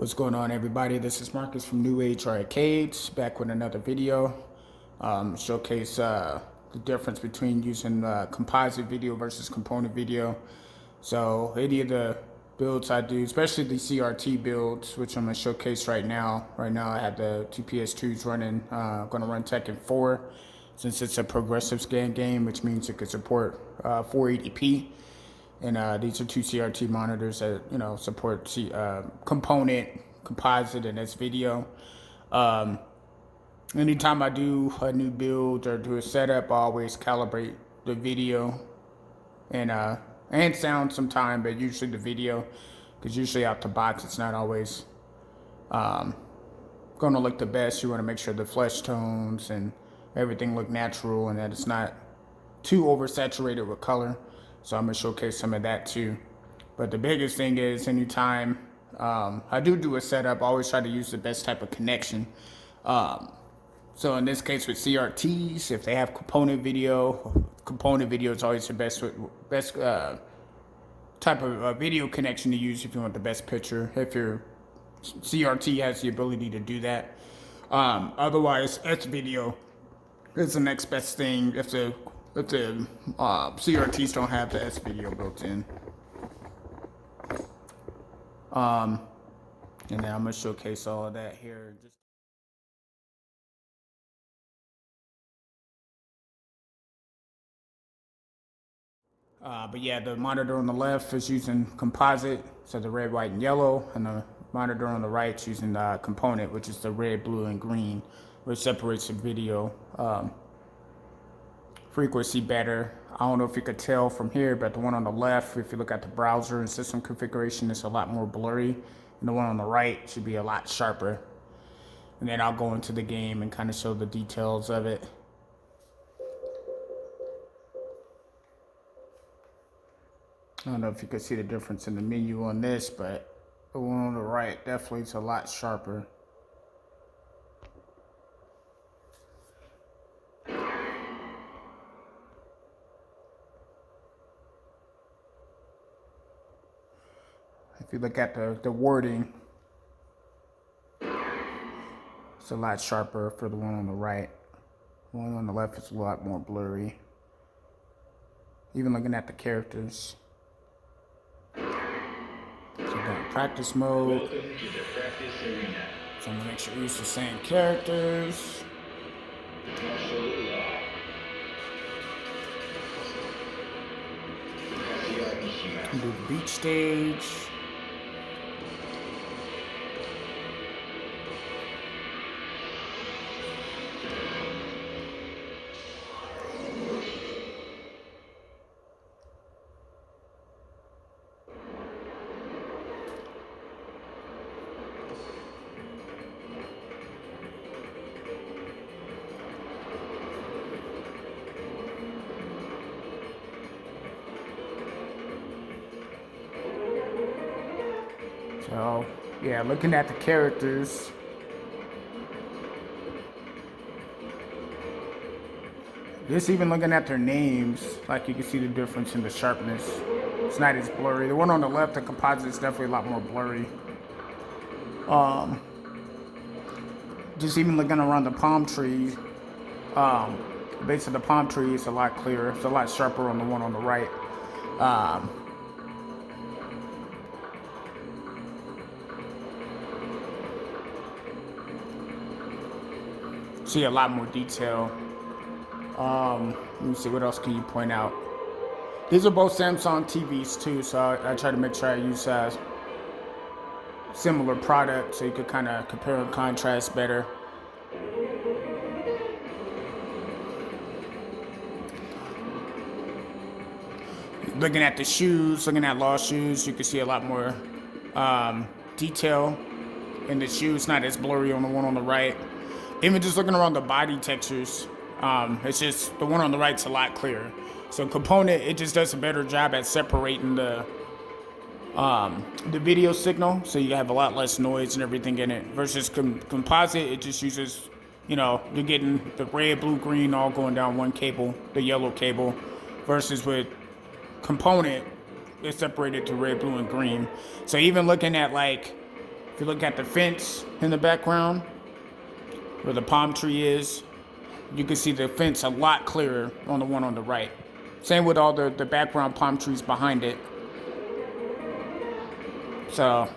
What's going on, everybody? This is Marcus from New Age Arcades, back with another video. Showcase the difference between using composite video versus component video. So any of the builds I do, especially the CRT builds, which I'm going to showcase right now. Right now I have the two PS2s running. I'm going to run Tekken4 since it's a progressive scan game, which means it could support 480p. And these are two CRT monitors that, support component, composite, and S video. Anytime I do a new build or do a setup, I always calibrate the video and sound sometime, but usually the video, because usually out the box it's not always going to look the best. You want to make sure the flesh tones and everything look natural and that it's not too oversaturated with color. So I'm going to showcase some of that too. But the biggest thing is anytime I do a setup, I always try to use the best type of connection. So in this case with CRTs, if they have component video is always the best type of video connection to use if you want the best picture, if your CRT has the ability to do that. Otherwise, S video is the next best thing if the CRTs don't have the S video built in. And then I'm gonna showcase all of that here. But yeah, the monitor on the left is using composite, so the red, white, and yellow, and the monitor on the right is using the component, which is the red, blue, and green, which separates the video frequency better. I don't know if you could tell from here, but the one on the left, if you look at the browser and system configuration, it's a lot more blurry, and the one on the right should be a lot sharper. And then I'll go into the game and kind of show the details of it. I don't know if you can see the difference in the menu on this, but the one on the right definitely is a lot sharper. If you look at the wording, it's a lot sharper for the one on the right. The one on the left is a lot more blurry. Even looking at the characters. So down practice mode. So I'm gonna make sure we use the same characters. Do the beach stage. So, yeah, looking at the characters, just even looking at their names, like you can see the difference in the sharpness. It's not as blurry. The one on the left, the composite, is definitely a lot more blurry. Just even looking around the palm tree, the base of the palm tree is a lot clearer. It's a lot sharper on the one on the right. See a lot more detail. Let me see, what else can you point out? These are both Samsung TVs too, so I try to make sure I use similar products so you could kind of compare and contrast better. Looking at the shoes, looking at Lost shoes, you can see a lot more detail in the shoes, not as blurry on the one on the right. Even just looking around the body textures, it's just the one on the right's a lot clearer. So component, it just does a better job at separating the video signal, so you have a lot less noise and everything in it. Versus composite, it just uses, you're getting the red, blue, green all going down one cable, the yellow cable. Versus with component, it's separated to red, blue, and green. So even looking at like you look at the fence in the background, where the palm tree is, you can see the fence a lot clearer on the one on the right. Same with all the background palm trees behind it. So,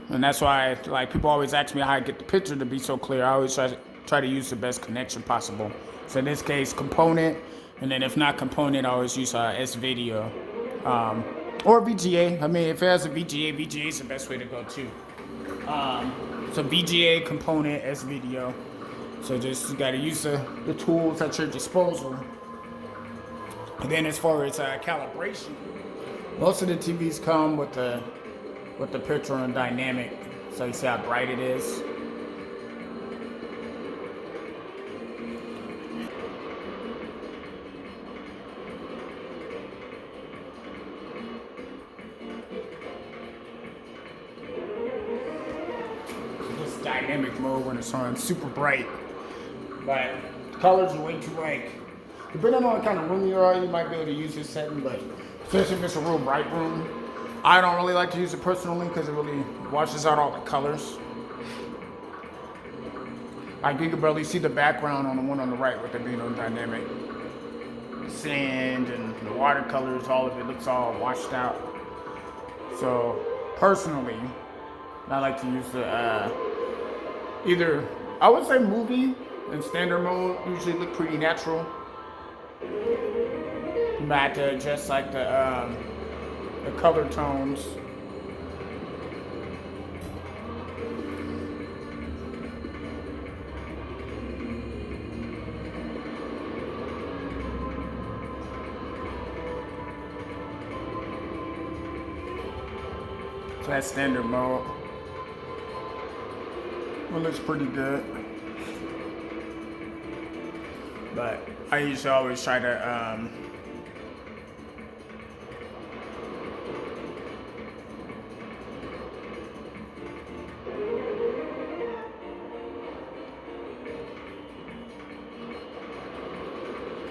and that's why, like, people always ask me how I get the picture to be so clear. I always try to use the best connection possible. So in this case, Component, and then if not Component, I always use S-Video. Or VGA. I mean, if it has a VGA, VGA is the best way to go too. So VGA, Component, S-Video. So just, you gotta use the tools at your disposal. And then as far as calibration, most of the TVs come with the picture on dynamic, so you see how bright it is. This dynamic mode when it's on super bright, but colors are way too light. Depending on what kind of room you are, you might be able to use this setting, but especially if it's a real bright room, I don't really like to use it personally because it really washes out all the colors. Like you can barely see the background on the one on the right with it being on dynamic. The sand and the watercolors, all of it looks all washed out. So personally, I like to use the either, I would say movie and standard mode usually look pretty natural. You might have to adjust like the color tones. So that's standard mode. It looks pretty good. But I usually always try to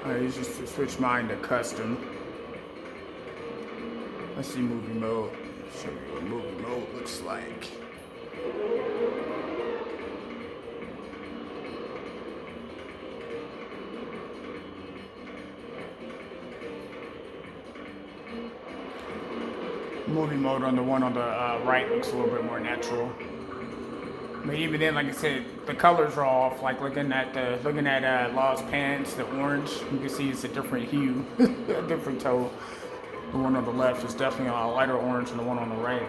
I usually switch mine to custom. Let's see movie mode. Show you what movie mode looks like. Movie mode on the one on the right looks a little bit more natural. But even then, like I said, the colors are off. Like looking at Law's pants, the orange, you can see it's a different hue, a different tone. The one on the left is definitely a lighter orange than the one on the right.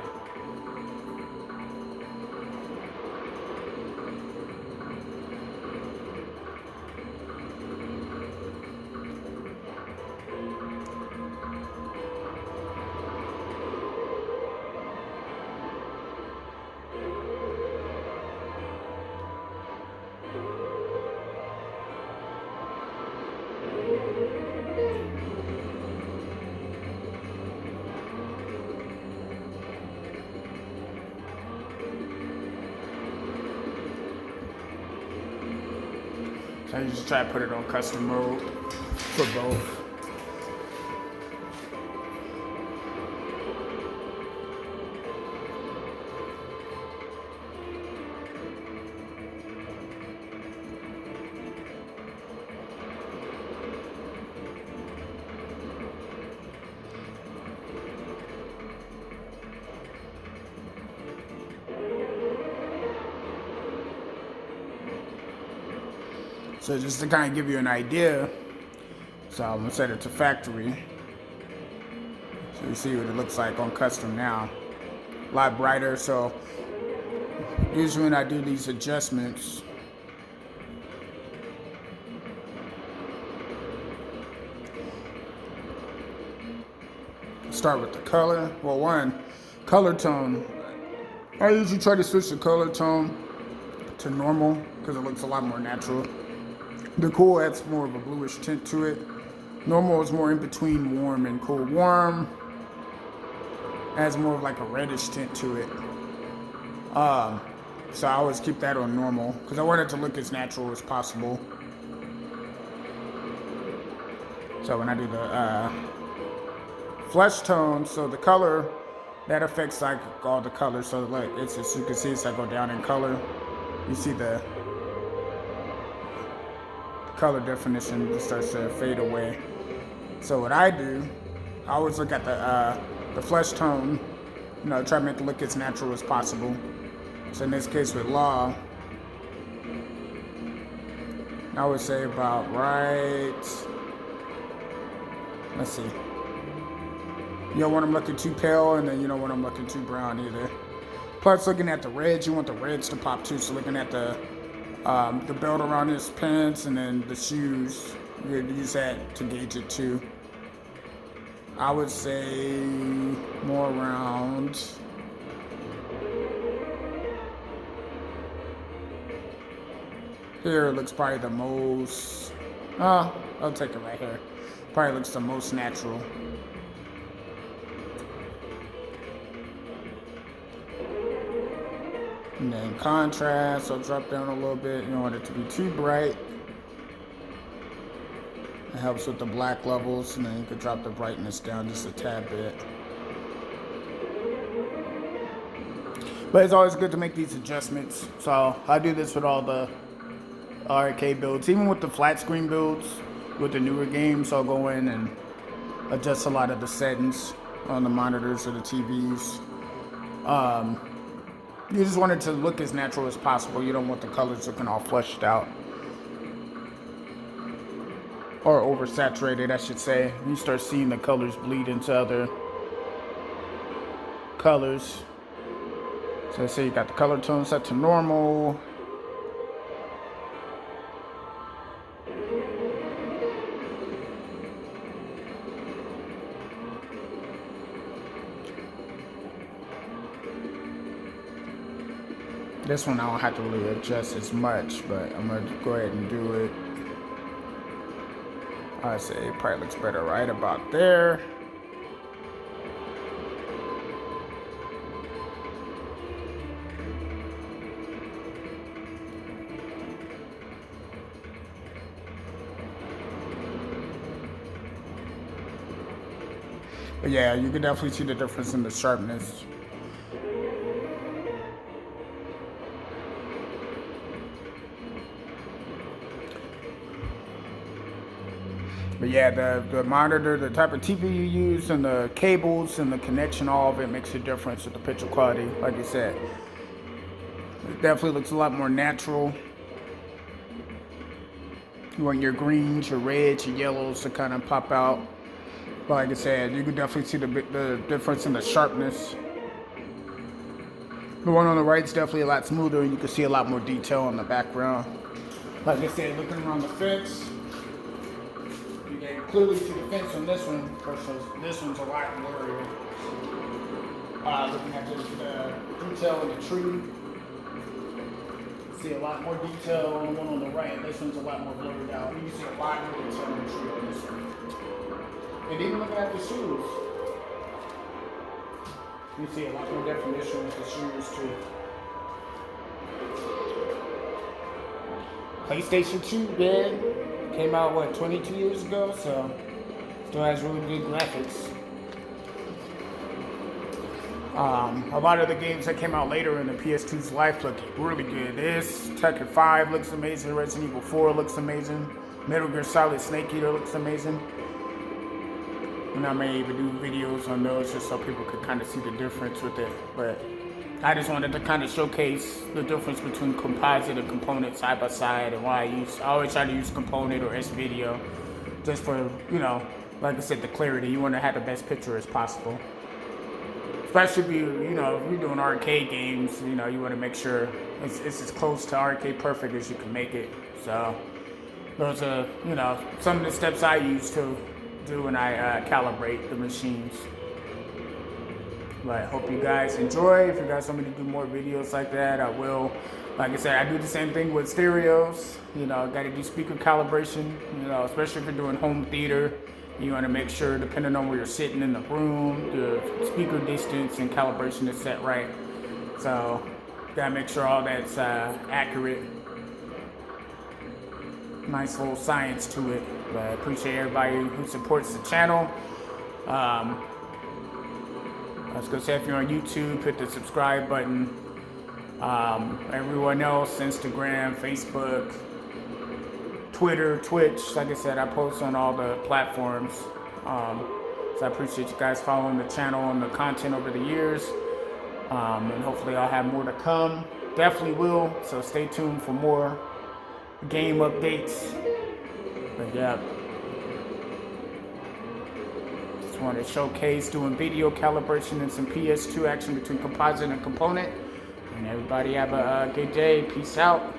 So I just try to put it on custom mode for both. So just to kind of give you an idea, so I'm gonna set it to factory. So you see what it looks like on custom now. A lot brighter, so usually when I do these adjustments, start with the color. Well, one, color tone. I usually try to switch the color tone to normal because it looks a lot more natural. The cool adds more of a bluish tint to it. Normal is more in between warm and cool. Warm adds more of like a reddish tint to it. So I always keep that on normal because I want it to look as natural as possible. So when I do the flesh tone, so the color that affects like all the colors. So like it's, as you can see, as I go down in color, you see the color definition just starts to fade away. So what I do, I always look at the flesh tone, you know, try to make it look as natural as possible. So in this case with Law, I would say about right, let's see. You don't want them looking too pale, and then you don't want them looking too brown either. Plus, looking at the reds, you want the reds to pop too. So looking at the belt around his pants and then the shoes, you could use that to gauge it too. I would say more around here. It looks probably the most. I'll take it right here. Probably looks the most natural. And then contrast, I'll drop down a little bit. You don't want it to be too bright. It helps with the black levels, and then you can drop the brightness down just a tad bit. But it's always good to make these adjustments. So I do this with all the arcade builds, even with the flat screen builds, with the newer games. I'll go in and adjust a lot of the settings on the monitors or the TVs. You just want it to look as natural as possible. You don't want the colors looking all fleshed out. Or oversaturated, I should say. You start seeing the colors bleed into other colors. So let's say you got the color tone set to normal. This one I don't have to really adjust as much, but I'm gonna go ahead and do it. I'd say it probably looks better right about there. But yeah, you can definitely see the difference in the sharpness. But yeah, the monitor, the type of TV you use, and the cables and the connection, all of it makes a difference with the picture quality. Like I said, it definitely looks a lot more natural. You want your greens, your reds, your yellows to kind of pop out. But like I said, you can definitely see the difference in the sharpness. The one on the right is definitely a lot smoother, and you can see a lot more detail in the background. Like I said, looking around the fence, you can clearly see the fence on this one versus this one's a lot blurrier. Looking at the detail in the tree, you see a lot more detail on the one on the right. This one's a lot more blurred out. You can see a lot more detail in the tree on this one. And even looking at the shoes, you see a lot more definition with the shoes too. PlayStation2, man, came out what, 22 years ago, so still has really good graphics. A lot of the games that came out later in the PS2's life look really good. This Tekken 5 looks amazing. Resident Evil 4 looks amazing. Metal Gear Solid Snake Eater looks amazing. And I may even do videos on those just so people could kind of see the difference with it. But I just wanted to kind of showcase the difference between composite and component side by side, and why I always try to use component or S-video just for, you know, like I said, the clarity. You want to have the best picture as possible. Especially if if you're doing arcade games, you know, you want to make sure it's as close to arcade perfect as you can make it. So those are, you know, some of the steps I use to do when I calibrate the machines. But I hope you guys enjoy. If you guys want me to do more videos like that, I will. Like I said, I do the same thing with stereos. You know, got to do speaker calibration, you know, especially if you're doing home theater. You want to make sure, depending on where you're sitting in the room, the speaker distance and calibration is set right. So, gotta make sure all that's accurate. Nice little science to it. But I appreciate everybody who supports the channel. I was gonna say, if you're on YouTube, hit the subscribe button. Everyone else, Instagram, Facebook, Twitter, Twitch, like I said, I post on all the platforms. So I appreciate you guys following the channel and the content over the years. And hopefully I'll have more to come. Definitely will, so stay tuned for more game updates. But yeah, just want to showcase doing video calibration and some PS2 action between Composite and Component. And everybody have a good day. Peace out.